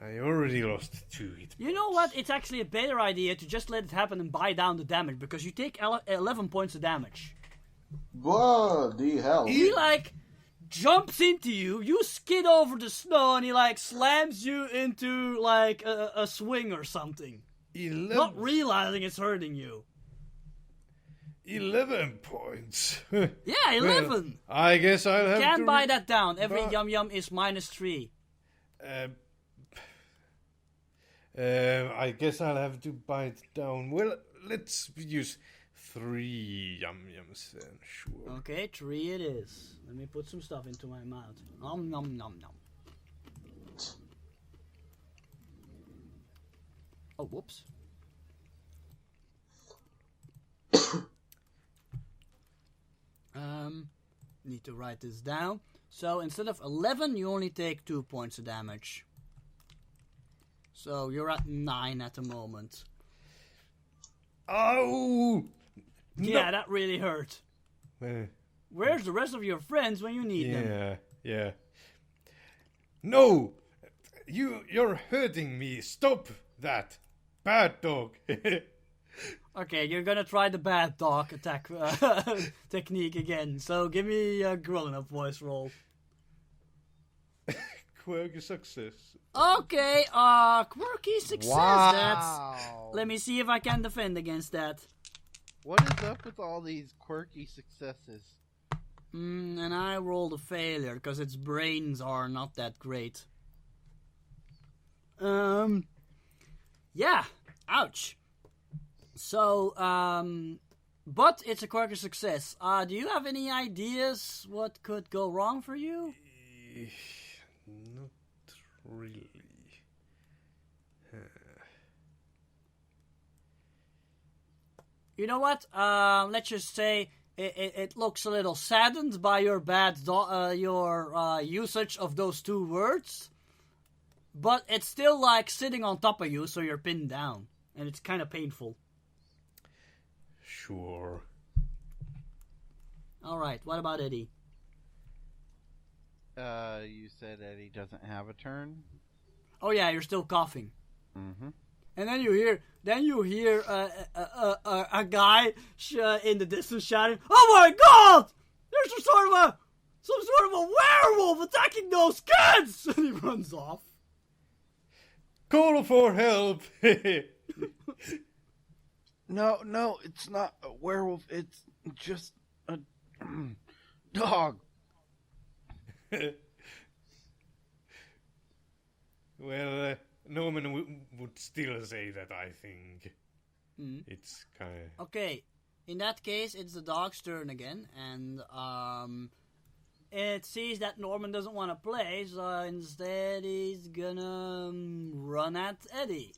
I already lost 2 hit points. You know what? It's actually a better idea to just let it happen and buy down the damage, because you take 11 points of damage. What the hell? He, jumps into you, you skid over the snow, and he, slams you into, a swing or something. 11. Not realizing it's hurting you. 11 points. Yeah, 11. Well, I guess I'll have Can't to... buy that down. Every yum-yum is -3. I guess I'll have to buy it down. Well, let's use 3 yum-yums then, sure. Okay, 3 it is. Let me put some stuff into my mouth. Nom nom nom nom. Oh, whoops. Need to write this down. So instead of 11, you only take 2 points of damage. So you're at 9 at the moment. Oh! Yeah, No. that really hurt. Where's the rest of your friends when you need them? Yeah. No! You're hurting me. Stop that. Bad dog. Okay, you're gonna try the bad dog attack technique again. So give me a grown-up voice roll. Quirky success. Okay, quirky success. Wow. Let me see if I can defend against that. What is up with all these quirky successes? And I rolled a failure because its brains are not that great. Yeah. Ouch. So, but it's a quirky success. Do you have any ideas what could go wrong for you? Not really. You know what? Let's just say it looks a little saddened by your your usage of those 2 words, but it's still sitting on top of you, so you're pinned down, and it's kind of painful. Sure. All right. What about Eddie? You said Eddie doesn't have a turn? Oh yeah, you're still coughing. Mm-hmm. And then you hear a guy in the distance shouting, "Oh my God! There's some sort of a werewolf attacking those kids!" And he runs off. Call for help. No, it's not a werewolf. It's just a dog. Well, Norman would still say that, I think. It's kind of... Okay, in that case, it's the dog's turn again, and it sees that Norman doesn't want to play, so instead he's gonna run at Eddie.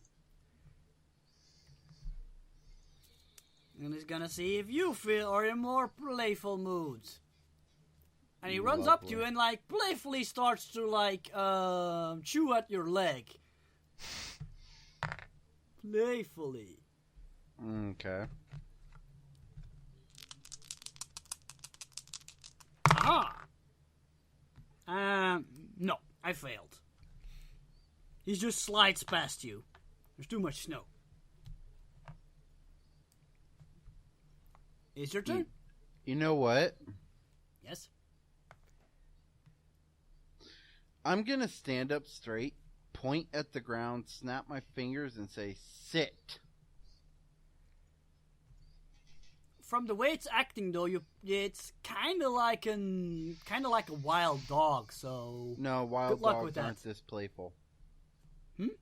And he's gonna see if you are in more playful mood. And he runs up to you and playfully starts to chew at your leg. Playfully. Okay. Aha! No, I failed. He just slides past you. There's too much snow. It's your turn. You know what? Yes. I'm gonna stand up straight, point at the ground, snap my fingers, and say, "Sit." From the way it's acting, though, it's kind of like a wild dog. So no, wild good luck dogs with that. aren't this playful. Hmm?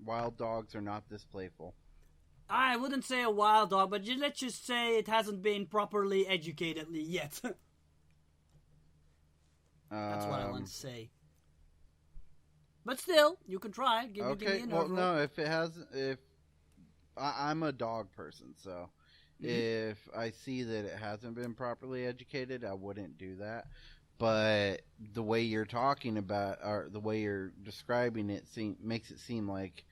Wild dogs are not this playful. I wouldn't say a wild dog, but let's just say it hasn't been properly educated yet. That's what I want to say. But still, you can try. Give me an overall. No, if I'm a dog person, so if I see that it hasn't been properly educated, I wouldn't do that. But the way you're talking about, or the way you're describing it, makes it seem like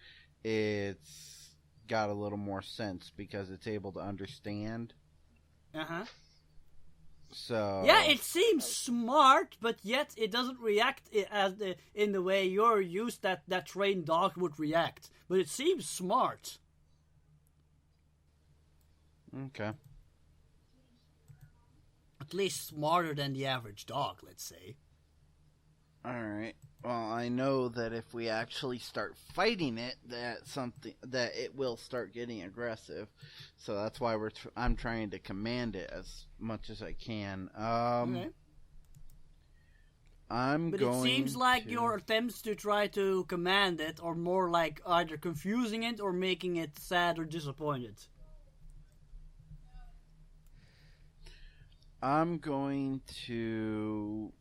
it's got a little more sense because it's able to understand. So yeah, it seems smart, but yet it doesn't react in the way you're used that trained dog would react. But it seems smart. Okay. At least smarter than the average dog, let's say. All right. Well, I know that if we actually start fighting it, that it will start getting aggressive. So that's why I'm trying to command it as much as I can. Okay. But it seems like your attempts to try to command it are more like either confusing it or making it sad or disappointed. I'm going to...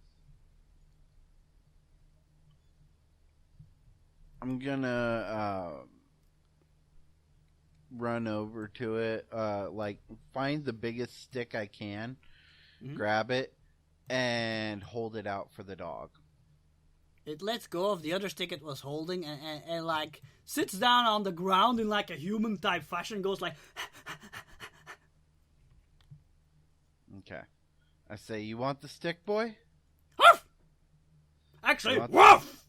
I'm gonna run over to it, find the biggest stick I can, grab it, and hold it out for the dog. It lets go of the other stick it was holding and like sits down on the ground in like a human type fashion, goes like Okay. I say, you want the stick, boy? Woof! Actually, woof!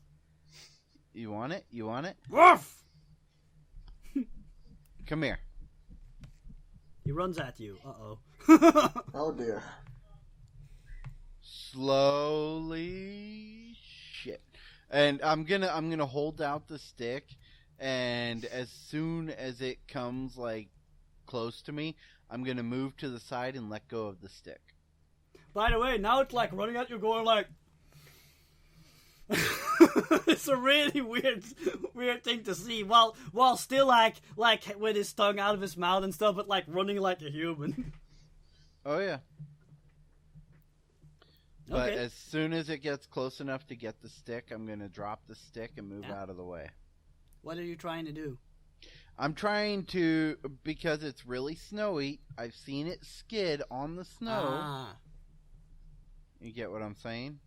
You want it? You want it? Woof! Come here. He runs at you. Uh-oh. Oh dear. Slowly. Shit. And I'm gonna hold out the stick, and as soon as it comes like close to me, I'm gonna move to the side and let go of the stick. By the way, now it's like running at you going like it's a really weird thing to see while still like with his tongue out of his mouth and stuff, but like running like a human. Oh yeah. But Okay. as soon as it gets close enough to get the stick, I'm going to drop the stick and move out of the way. What are you trying to do? I'm trying to, because it's really snowy, I've seen it skid on the snow. Ah. You get what I'm saying?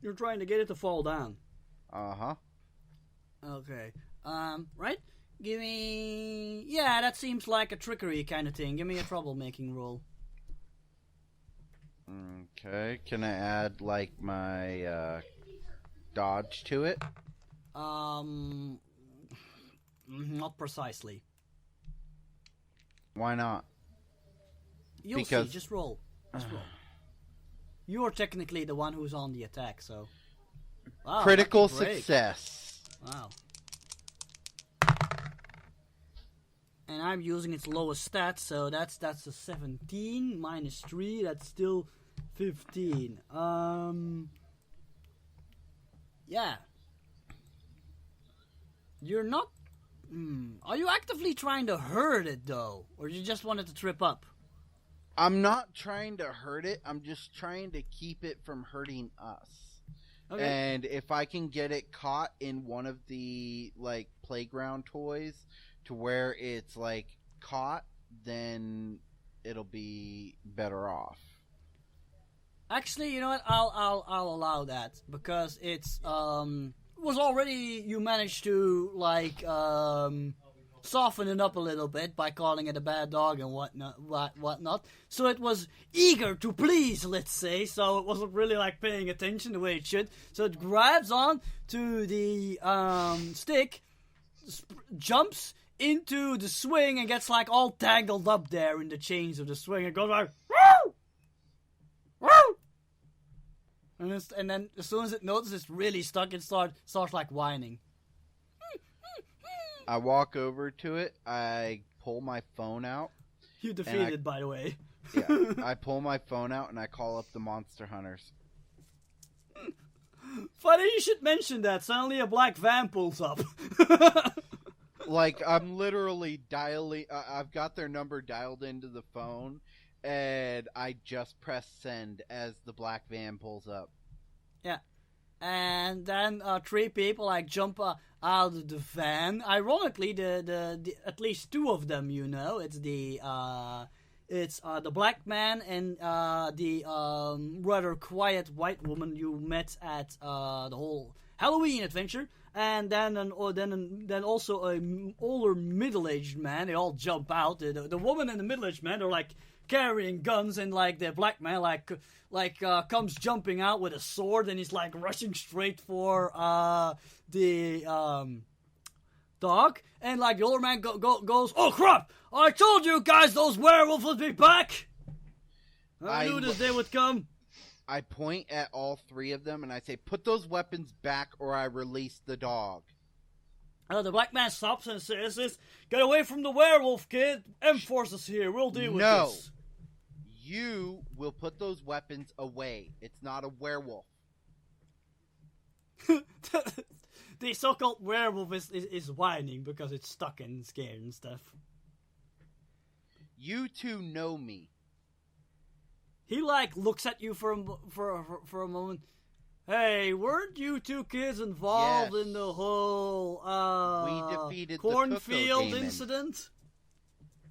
You're trying to get it to fall down. Uh-huh. Okay. Right? Give me... Yeah, that seems like a trickery kind of thing. Give me a troublemaking roll. Okay. Can I add, like, my, dodge to it? Not precisely. Why not? You'll see. Just roll. Just roll. You're technically the one who's on the attack, so... Wow, critical lucky break. success. Wow. And I'm using its lowest stats, so that's a 17 minus 3, that's still 15. Yeah. You're not... Are you actively trying to hurt it, though? Or you just wanted to trip up? I'm not trying to hurt it. I'm just trying to keep it from hurting us. Okay. And if I can get it caught in one of the, like, playground toys to where it's, like, caught, then it'll be better off. Actually, you know what? I'll allow that because it's was already you managed to like soften it up a little bit by calling it a bad dog and whatnot. So it was eager to please, let's say. So it wasn't really like paying attention the way it should. So it grabs on to the stick, jumps into the swing and gets like all tangled up there in the chains of the swing and goes like, woo! Woo! And then as soon as it notices it's really stuck, it starts like whining. I walk over to it. I pull my phone out. You defeated, by the way. Yeah, I pull my phone out and I call up the monster hunters. Funny you should mention that. Suddenly a black van pulls up. Like, I'm literally dialing... I've got their number dialed into the phone, and I just press send as the black van pulls up. Yeah. And then 3 people like jump out of the van. Ironically, the at least 2 of them, you know, it's the black man and the rather quiet white woman you met at the whole Halloween adventure, and then also a older middle-aged man. They all jump out. The woman and the middle-aged man are like carrying guns, and like the black man comes jumping out with a sword, and he's like rushing straight for the dog, and like the older man goes, "Oh crap! I told you guys those werewolves would be back. I knew this day would come." I point at all three of them and I say, "Put those weapons back, or I release the dog." The black man stops and says, "Get away from the werewolf, kid. M-Force is here. We'll deal with this." You will put those weapons away. It's not a werewolf. The so-called werewolf is whining because it's stuck and scared and stuff. You two know me. He like looks at you for a moment. Hey, weren't you two kids involved in the whole we defeated cornfield incident?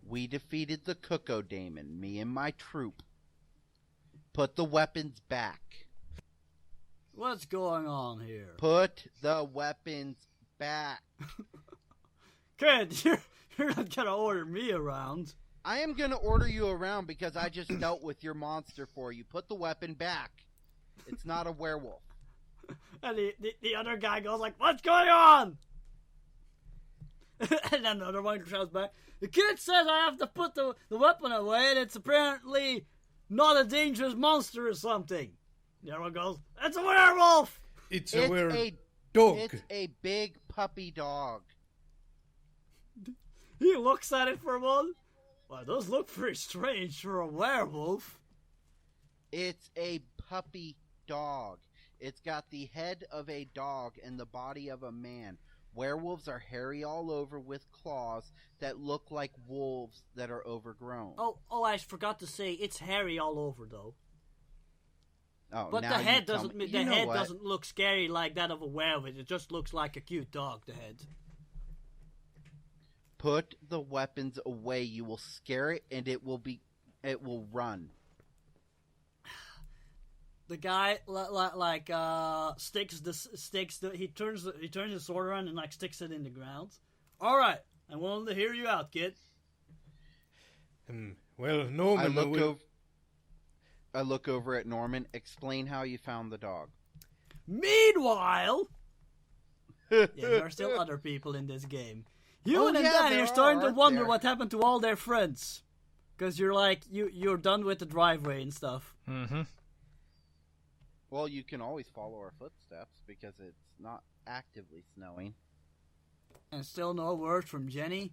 We defeated the Cuckoo Daemon, me and my troop. Put the weapons back. What's going on here? Put the weapons back. Kid, you're not gonna order me around. I am gonna order you around because I just dealt with your monster for you. Put the weapon back. It's not a werewolf. And the other guy goes like, "What's going on?" And then the other one shouts back, "The kid says I have to put the weapon away, and it's apparently not a dangerous monster or something." The other one goes, "It's a werewolf!" It's a werewolf dog. It's a big puppy dog. He looks at it for a moment. Well, it does look pretty strange for a werewolf. It's a puppy dog. It's got the head of a dog and the body of a man. Werewolves are hairy all over with claws that look like wolves that are overgrown. Oh, I forgot to say, it's hairy all over though. Oh, but now the head you tell doesn't. me. The head doesn't look scary like that of a werewolf. It just looks like a cute dog. The head. Put the weapons away. You will scare it, and it will run. The guy he turns his sword around and like sticks it in the ground. All right, I wanted to hear you out, kid. Well, Norman, I look over at Norman. Explain how you found the dog. Meanwhile, there are still other people in this game. You and Danny are starting to wonder what happened to all their friends, because you're like you're done with the driveway and stuff. Mm-hmm. Well, you can always follow our footsteps because it's not actively snowing. And still no word from Jenny?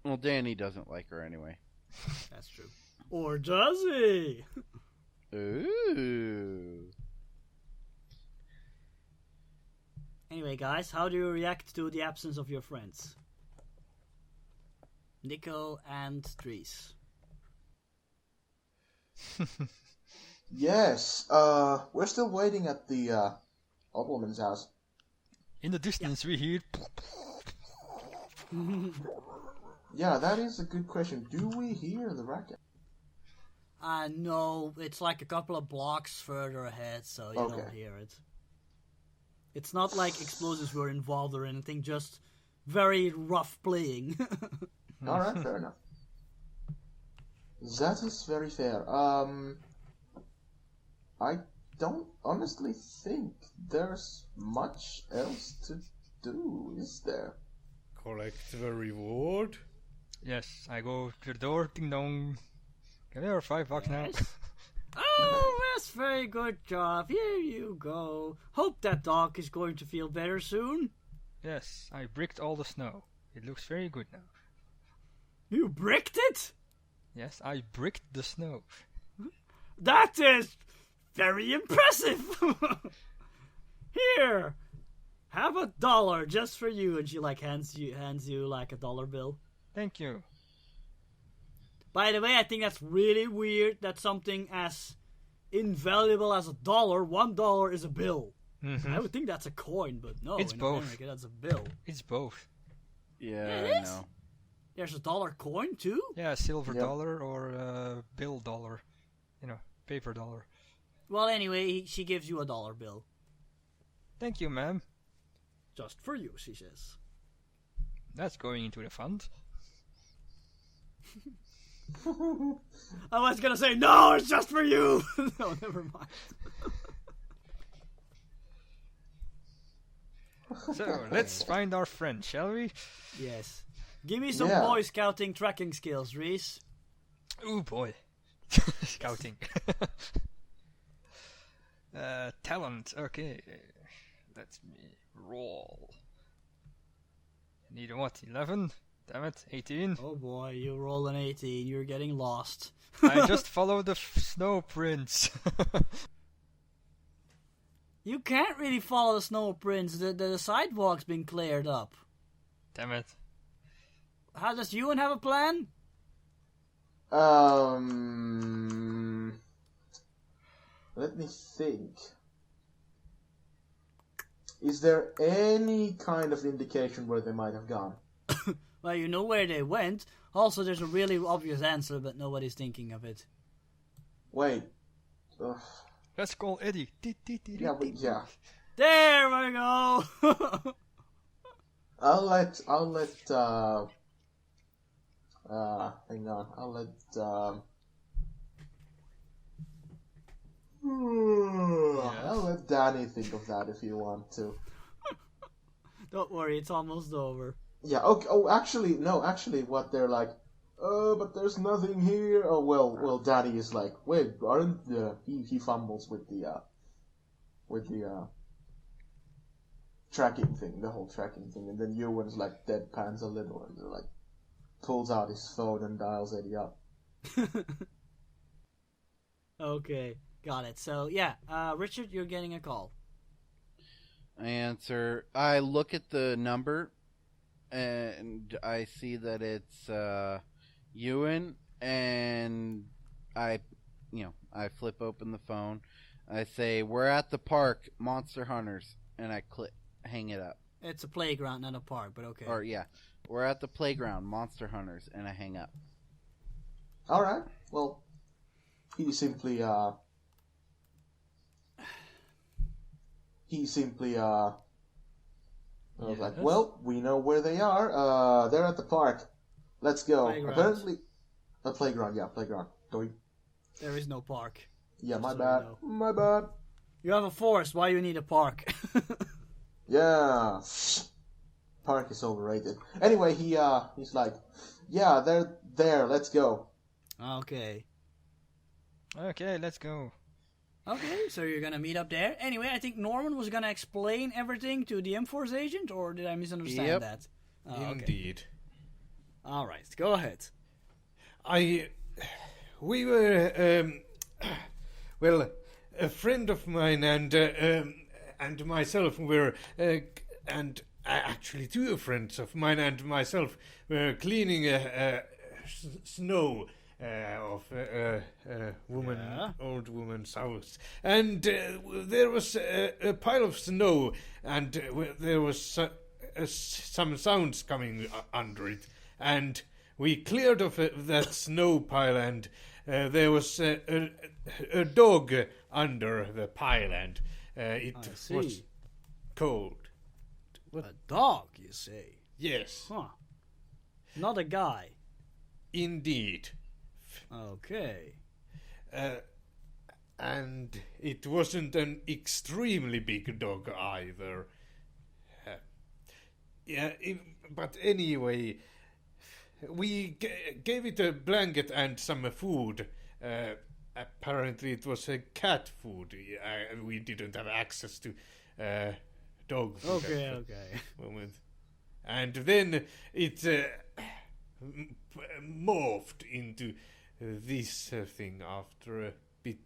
Well, Danny doesn't like her anyway. That's true. Or does he? Ooh. Anyway, guys, how do you react to the absence of your friends? Nico and Dries. Yes, we're still waiting at the old woman's house. In the distance, we hear. Yeah, that is a good question. Do we hear the racket? No, it's like a couple of blocks further ahead, so you don't hear it. It's not like explosives were involved or anything, just very rough playing. Alright, fair enough. That is very fair. I don't honestly think there's much else to do, is there? collect the reward. Yes, I go to the door, ding dong. Can I have $5 now? Oh, that's very good job. Here you go. Hope that dog is going to feel better soon. Yes, I bricked all the snow. It looks very good now. You bricked it? Yes, I bricked the snow. That is very impressive. Here, have $1 just for you. And she like hands you like $1 bill. Thank you. By the way, I think that's really weird that something as invaluable as $1 is a bill. Mm-hmm. I would think that's a coin, but no, It's in both. America that's a bill. It's both. Yeah, it I is? know. There's $1 coin too? Yeah, silver Yep. dollar or bill dollar. You know, paper dollar. Well, anyway, she gives you $1 bill. Thank you, ma'am. Just for you, she says. That's going into the fund. I was gonna say, no, it's just for you! No, never mind. So, let's find our friend, shall we? Yes. Give me some Yeah. Boy Scouting tracking skills, Reese. Ooh, boy. Scouting. Talent, okay. Let me roll. Need a what, 11? Damn it, 18. Oh boy, you roll an 18, you're getting lost. I just followed the snow prints. You can't really follow the snow prints, the sidewalk's been cleared up. Damn it. How does Ewan have a plan? Let me think. Is there any kind of indication where they might have gone? Well, you know where they went. Also, there's a really obvious answer, but nobody's thinking of it. Wait. Ugh. Let's call Eddie. Yeah, but yeah. There we go! I'll let hang on. I'll let I'll let Danny think of that if you want to. Don't worry, it's almost over. Yeah, okay. Oh, actually, no, actually, what they're like, but there's nothing here. Oh, well, Danny is like, wait, aren't, he fumbles with the tracking thing, the whole tracking thing, and then Ewan's like deadpans a little, and like, pulls out his phone and dials Eddie up. Okay, got it. So, yeah, Richard, you're getting a call. I answer. I look at the number, and I see that it's Ewan, and I flip open the phone. I say, "We're at the park, Monster Hunters," and I hang it up. It's a playground, not a park, but okay. Or yeah, we're at the playground, Monster Hunters, and I hang up. All right. Well, he simply was like, well, we know where they are. They're at the park. Let's go. Playground. Apparently, a playground. Yeah, playground. Doink. There is no park. Yeah, my So bad. no. My bad. You have a forest, why you need a park? Yeah. Park is overrated. Anyway, he's like, yeah, they're there. Let's go. Okay. Okay, let's go. Okay, so you're gonna meet up there. Anyway, I think Norman was gonna explain everything to the M-Force agent, or did I misunderstand Yep. that? Oh, okay. Indeed. Alright, go ahead. We were, well, a friend of mine and myself were, and actually two friends of mine and myself were cleaning snow of a woman, Yeah. old woman's house, and there was a pile of snow, and there was some sounds coming under it, and we cleared off that snow pile, and there was a dog under the pile, and it I see. was cold. A dog, you say? Yes, Huh. Not a guy. indeed. Okay. And it wasn't an extremely big dog either. But anyway, we gave it a blanket and some food. Apparently it was a cat food. We didn't have access to dog food Okay, at okay. the moment. And then it morphed into this thing after a bit.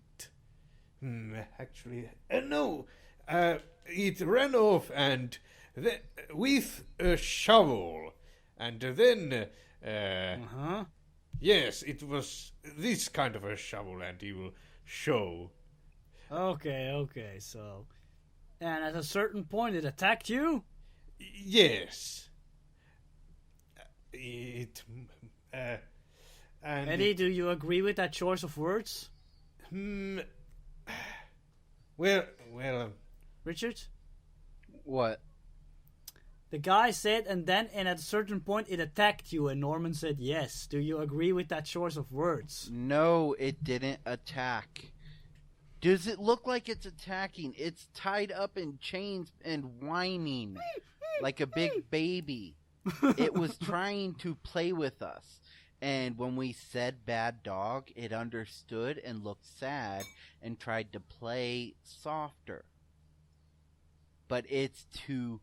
Actually, no. It ran off and with a shovel, and then Uh-huh. yes, it was this kind of a shovel, and he will show. Okay, so... And at a certain point it attacked you? Yes. It and Eddie, do you agree with that choice of words? well, Richard? What? The guy said, and then and at a certain point it attacked you, and Norman said yes. Do you agree with that choice of words? No, it didn't attack. Does it look like it's attacking? It's tied up in chains and whining like a big baby. It was trying to play with us. And when we said bad dog, it understood and looked sad and tried to play softer. But it's too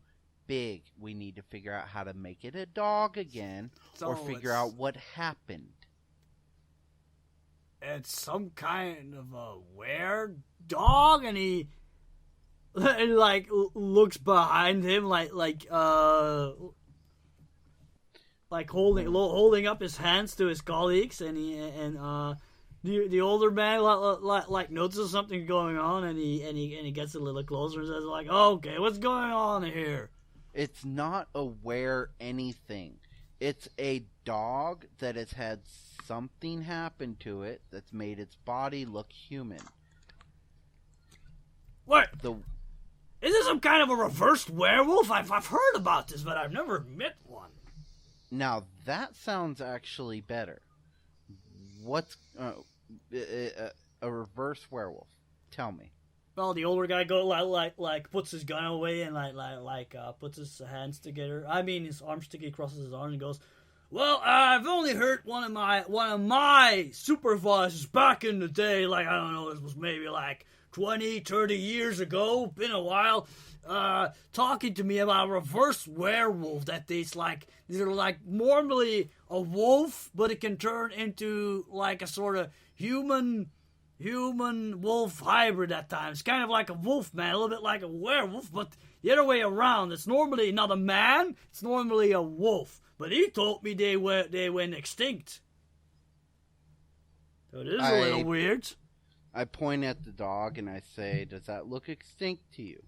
big. We need to figure out how to make it a dog again, or figure out what happened. It's some kind of a were dog, and he like looks behind him like holding up his hands to his colleagues, and the older man like notices something going on, and he gets a little closer and says like, okay, what's going on here? It's not aware anything. It's a dog that has had something happen to it that's made its body look human. What? Is this some kind of a reversed werewolf? I've heard about this, but I've never met one. Now that sounds actually better. What's a reverse werewolf? Tell me. Well, the older guy like puts his gun away and puts his hands together. I mean, his arms together, crosses his arms and goes, "Well, I've only heard one of my supervisors back in the day, like, I don't know, this was maybe like 20, 30 years ago, been a while, talking to me about a reverse werewolf that they're like normally a wolf, but it can turn into like a sort of human wolf hybrid at times. Kind of like a wolf man, a little bit like a werewolf, but the other way around. It's normally not a man, it's normally a wolf. But he told me they went extinct. So it is a little weird." I point at the dog and I say, "Does that look extinct to you?"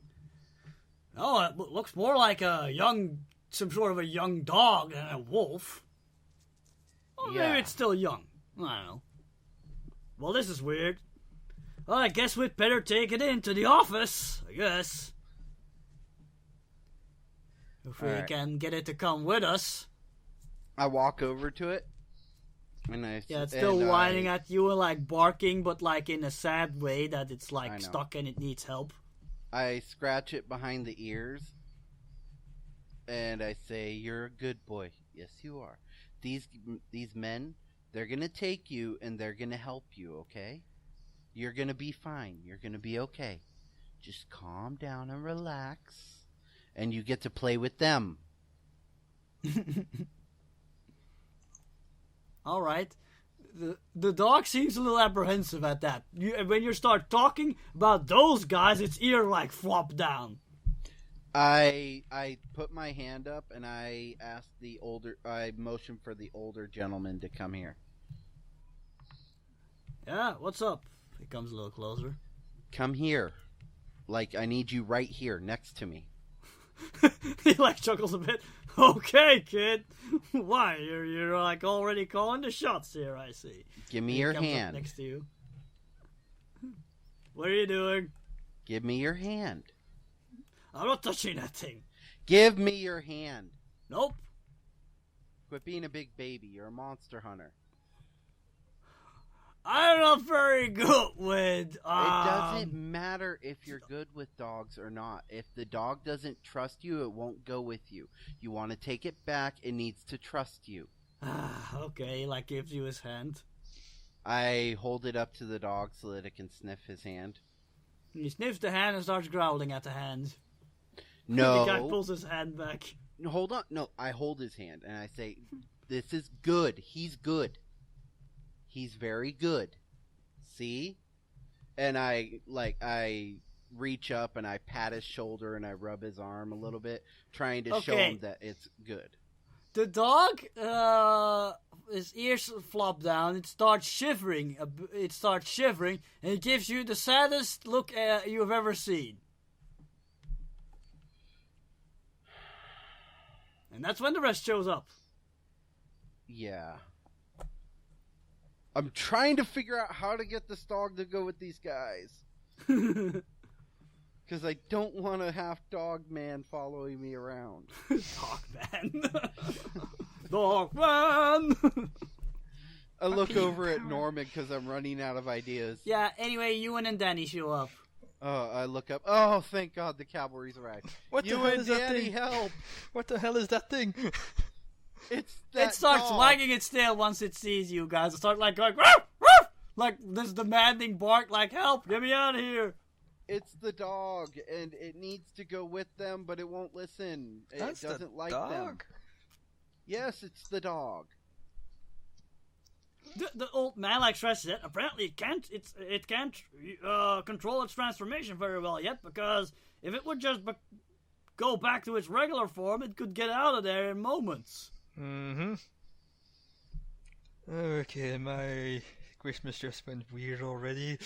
No, it looks more like some sort of a young dog than a wolf. Well, Yeah. maybe it's still young. I don't know. Well, this is weird. Well, I guess we'd better take it into the office, I guess. If we can get it to come with us. I walk over to it, and it's still whining at you and like barking, but like in a sad way that it's like stuck and it needs help. I scratch it behind the ears, and I say, "You're a good boy. Yes, you are. These men, they're gonna take you and they're gonna help you. Okay? You're gonna be fine. You're gonna be okay. Just calm down and relax, and you get to play with them." All right. The dog seems a little apprehensive at that. When you start talking about those guys, its ear like flop down. I put my hand up and I motion for the older gentleman to come here. Yeah, what's up? He comes a little closer. Come here. Like, I need you right here next to me. He like chuckles a bit. Okay, kid. Why? You're like already calling the shots here, I see. Give me your comes hand. Up next to you. What are you doing? Give me your hand. I'm not touching that thing. Give me your hand. Nope. Quit being a big baby. You're a monster hunter. I'm not very good with... It doesn't matter if you're good with dogs or not. If the dog doesn't trust you, it won't go with you. You want to take it back, it needs to trust you. Okay, he like gives you his hand. I hold it up to the dog so that it can sniff his hand. He sniffs the hand and starts growling at the hand. No. The guy pulls his hand back. Hold on. No, I hold his hand and I say, "This is good. He's good. He's very good. See?" And I reach up and I pat his shoulder and I rub his arm a little bit, trying to show him that it's good. The dog, his ears flop down. It starts shivering. And it gives you the saddest look you've ever seen. And that's when the rest shows up. Yeah. I'm trying to figure out how to get this dog to go with these guys. Because Because I don't want a half-dog man following me around. Dog man. Dog man! I look over at Norman because I'm running out of ideas. Yeah, anyway, Ewan and Danny show up. Oh, I look up. Oh, thank God the cavalry's arrived. What the You hell and is that Danny, thing? help! What the hell is that thing? It's that It starts dog. wagging its tail once it sees you guys. It starts like going, ruff, ruff! Like this demanding bark, like, help, get me out of here. It's the dog, and it needs to go with them, but it won't listen. That's it doesn't the like them. dog? Yes, it's the dog. The old man like stresses it. Apparently, it can't control its transformation very well yet, because if it would just go back to its regular form, it could get out of there in moments. Mm-hmm. Okay, my Christmas just went weird already.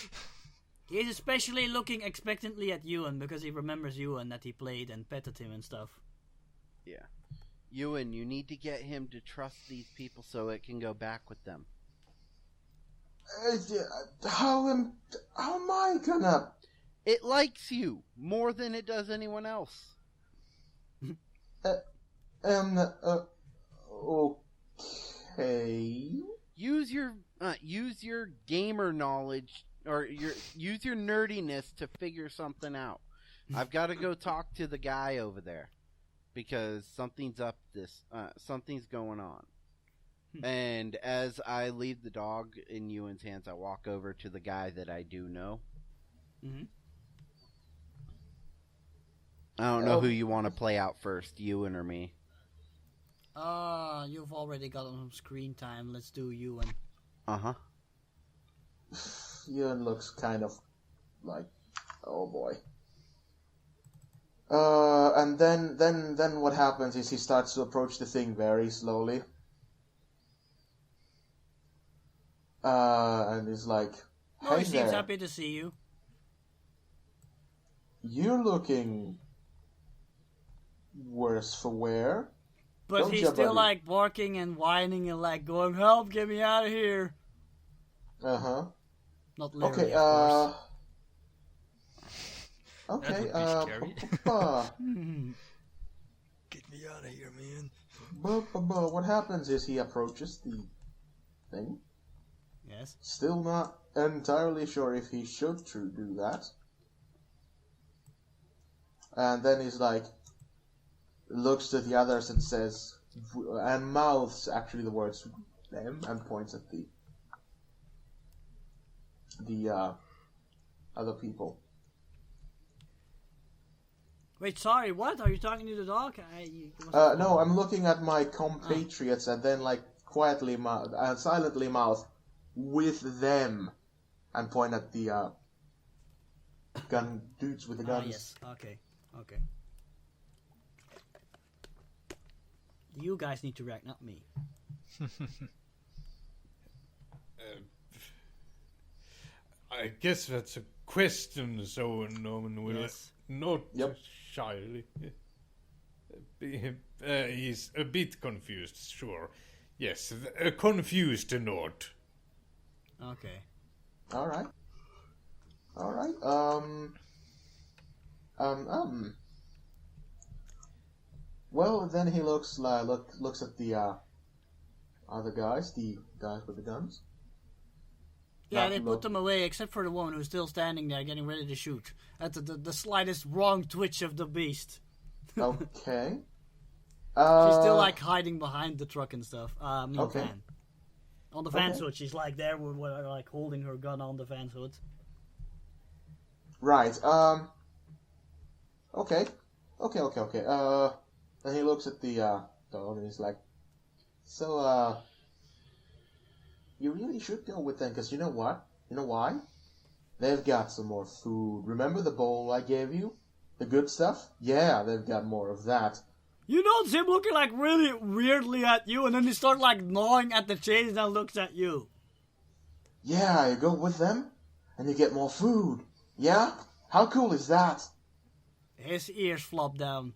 He's especially looking expectantly at Ewan because he remembers Ewan that he played and petted him and stuff. Yeah. Ewan, you need to get him to trust these people so it can go back with them. How am I gonna? It likes you more than it does anyone else. Okay. Use your gamer knowledge or use your nerdiness to figure something out. I've got to go talk to the guy over there because something's going on. And as I leave the dog in Ewan's hands, I walk over to the guy that I do know. Mm-hmm. I don't know who you want to play out first, Ewan or me. You've already got some screen time. Let's do Ewan. Uh-huh. Ewan looks kind of like, oh boy. And then what happens is he starts to approach the thing very slowly. And he's like, No, hey he seems there. happy to see you. You're looking worse for wear. But Don't he's ya, still buddy? like barking and whining and like going, help, get me out of here. Uh-huh. Not literally, Okay, of course. Okay, That would be scary. Get me out of here, man. what happens is he approaches the thing. Yes. Still not entirely sure if he should do that. And then he's like, looks to the others and says, and mouths actually the words them and points at the other people. Wait, sorry, what? Are you talking to the dog? No, I'm looking at my compatriots and then like quietly silently mouth with them and point at the gun dudes with the guns. Yes, okay. You guys need to react, not me. I guess that's a question, so Norman will Yes. not Yep. shyly. He's a bit confused, sure. Yes, a confused nod. Okay. All right. Well, then he looks at the other guys, the guys with the guns. Yeah, Not they look- put them away, except for the woman who's still standing there, getting ready to shoot. At the slightest wrong twitch of the beast. Okay. She's still like hiding behind the truck and stuff. Okay. Van. On the van Okay. hood, she's like there, with like holding her gun on the van hood. Right. Okay. Then he looks at the dog and he's like, "So, you really should go with them, because you know what? You know why? They've got some more food. Remember the bowl I gave you? The good stuff? Yeah, they've got more of that. You notice him looking like really weirdly at you, and then he starts like gnawing at the chains and looks at you. Yeah, you go with them, and you get more food. Yeah? How cool is that?" His ears flop down.